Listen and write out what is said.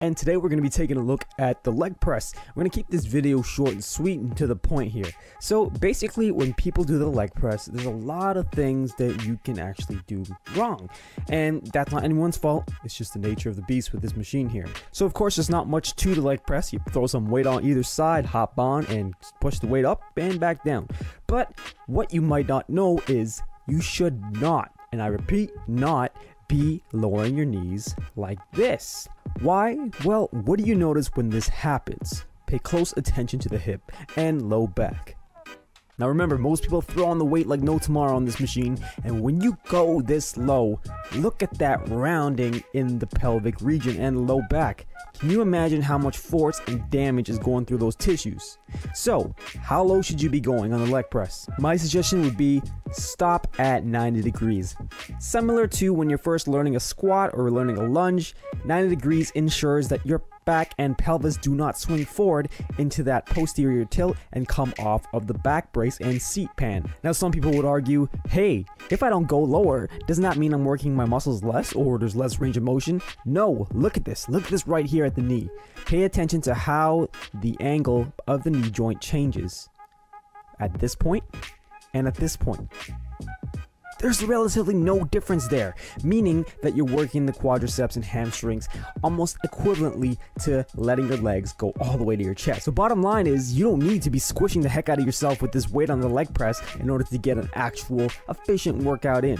And today we're going to be taking a look at the leg press. We're going to keep this video short and sweet and to the point here. So basically, when people do the leg press, there's a lot of things that you can actually do wrong. And that's not anyone's fault. It's just the nature of the beast with this machine here. So of course, there's not much to the leg press. You throw some weight on either side, hop on, and push the weight up and back down. But what you might not know is you should not, and I repeat, not be lowering your knees like this. Why? Well, what do you notice when this happens? Pay close attention to the hip and low back. Now remember, most people throw on the weight like no tomorrow on this machine, and when you go this low, look at that rounding in the pelvic region and low back. Can you imagine how much force and damage is going through those tissues? So, how low should you be going on the leg press? My suggestion would be stop at 90 degrees. Similar to when you're first learning a squat or learning a lunge, 90 degrees ensures that your back and pelvis do not swing forward into that posterior tilt and come off of the back brace and seat pan. Now some people would argue, hey, if I don't go lower, doesn't that mean I'm working my muscles less or there's less range of motion? No, look at this right here at the knee. Pay attention to how the angle of the knee joint changes at this point and at this point. There's relatively no difference there, meaning that you're working the quadriceps and hamstrings almost equivalently to letting your legs go all the way to your chest. So bottom line is, you don't need to be squishing the heck out of yourself with this weight on the leg press in order to get an actual efficient workout in.